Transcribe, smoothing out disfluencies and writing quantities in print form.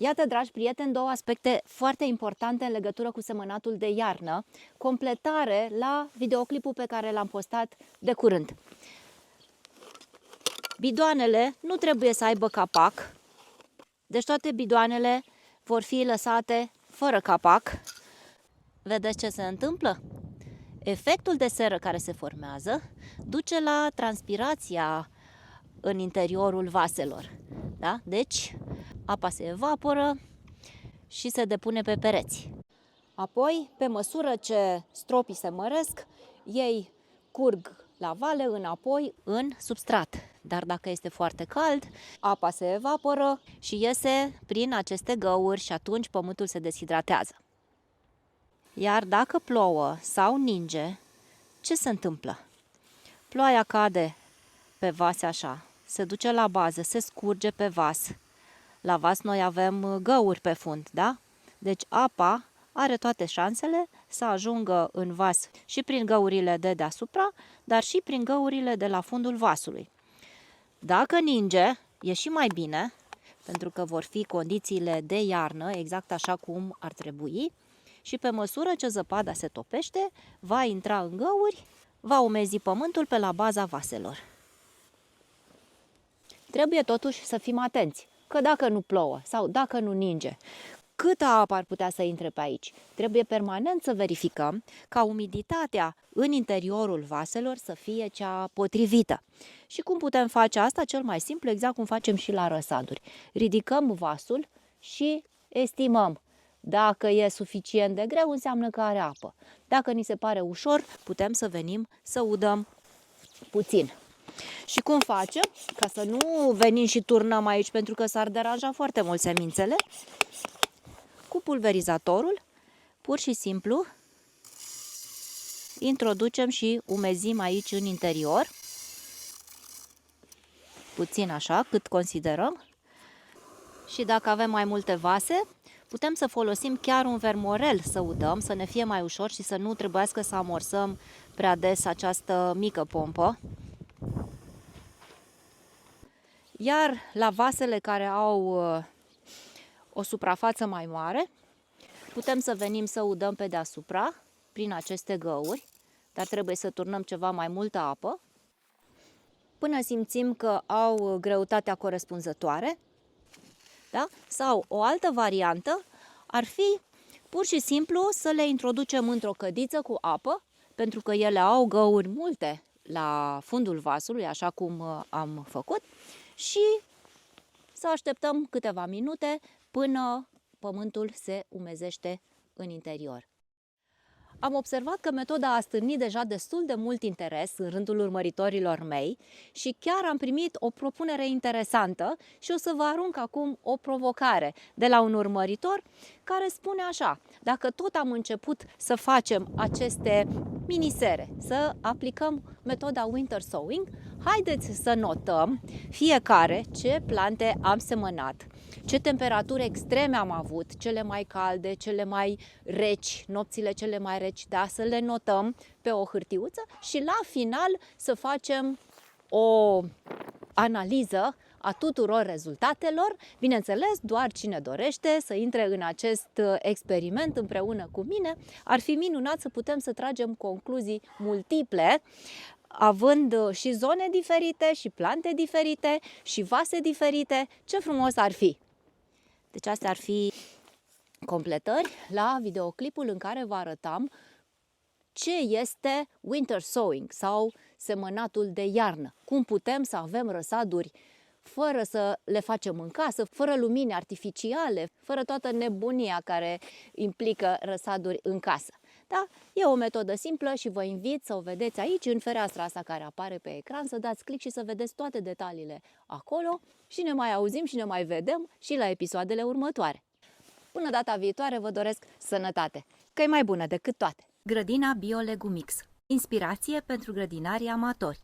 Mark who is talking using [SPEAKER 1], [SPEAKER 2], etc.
[SPEAKER 1] Iată, dragi prieteni, două aspecte foarte importante în legătură cu semănatul de iarnă, completare la videoclipul pe care l-am postat de curând. Bidoanele nu trebuie să aibă capac, deci toate bidoanele vor fi lăsate fără capac. Vedeți ce se întâmplă? Efectul de seră care se formează duce la transpirația în interiorul vaselor. Da? Deci, apa se evaporă și se depune pe pereți. Apoi, pe măsură ce stropii se măresc, ei curg la vale înapoi în substrat. Dar dacă este foarte cald, apa se evaporă și iese prin aceste găuri și atunci pământul se deshidratează. Iar dacă plouă sau ninge, ce se întâmplă? Ploaia cade pe vase așa, se duce la bază, se scurge pe vas. La vas noi avem găuri pe fund, da? Deci apa are toate șansele să ajungă în vas și prin găurile de deasupra, dar și prin găurile de la fundul vasului. Dacă ninge, e și mai bine, pentru că vor fi condițiile de iarnă, exact așa cum ar trebui, și pe măsură ce zăpada se topește, va intra în găuri, va umezi pământul pe la baza vaselor. Trebuie totuși să fim atenți, că dacă nu plouă sau dacă nu ninge, câtă apă ar putea să intre pe aici? Trebuie permanent să verificăm ca umiditatea în interiorul vaselor să fie cea potrivită. Și cum putem face asta? Cel mai simplu, exact cum facem și la răsaduri. Ridicăm vasul și estimăm. Dacă e suficient de greu, înseamnă că are apă. Dacă ni se pare ușor, putem să venim să udăm puțin. Și cum facem? Ca să nu venim și turnăm aici, pentru că s-ar deranja foarte mult semințele. Cu pulverizatorul, pur și simplu, introducem și umezim aici în interior. Puțin așa, cât considerăm. Și dacă avem mai multe vase, putem să folosim chiar un vermorel să udăm, să ne fie mai ușor și să nu trebuiască să amorsăm prea des această mică pompă. Iar la vasele care au o suprafață mai mare, putem să venim să udăm pe deasupra prin aceste găuri, dar trebuie să turnăm ceva mai multă apă, până simțim că au greutatea corespunzătoare. Da? Sau o altă variantă ar fi pur și simplu să le introducem într-o cădiță cu apă, pentru că ele au găuri multe la fundul vasului, așa cum am făcut, și să așteptăm câteva minute până pământul se umezește în interior. Am observat că metoda a stârnit deja destul de mult interes în rândul urmăritorilor mei și chiar am primit o propunere interesantă și o să vă arunc acum o provocare de la un urmăritor care spune așa: dacă tot am început să facem aceste minisere, să aplicăm metoda winter sowing, haideți să notăm fiecare ce plante am semănat, ce temperaturi extreme am avut, cele mai calde, cele mai reci, nopțile cele mai reci, da, să le notăm pe o hârtiuță și la final să facem o analiză a tuturor rezultatelor. Bineînțeles, doar cine dorește să intre în acest experiment împreună cu mine, ar fi minunat să putem să tragem concluzii multiple, având și zone diferite, și plante diferite, și vase diferite. Ce frumos ar fi! Deci astea ar fi completări la videoclipul în care vă arătam ce este winter sowing sau semănatul de iarnă. Cum putem să avem răsaduri fără să le facem în casă, fără lumini artificiale, fără toată nebunia care implică răsaduri în casă. Da? E o metodă simplă și vă invit să o vedeți aici, în fereastra asta care apare pe ecran, să dați click și să vedeți toate detaliile acolo și ne mai auzim și ne mai vedem și la episoadele următoare. Până data viitoare vă doresc sănătate, că e mai bună decât toate!
[SPEAKER 2] Grădina BioLegumix. Inspirație pentru grădinarii amatori.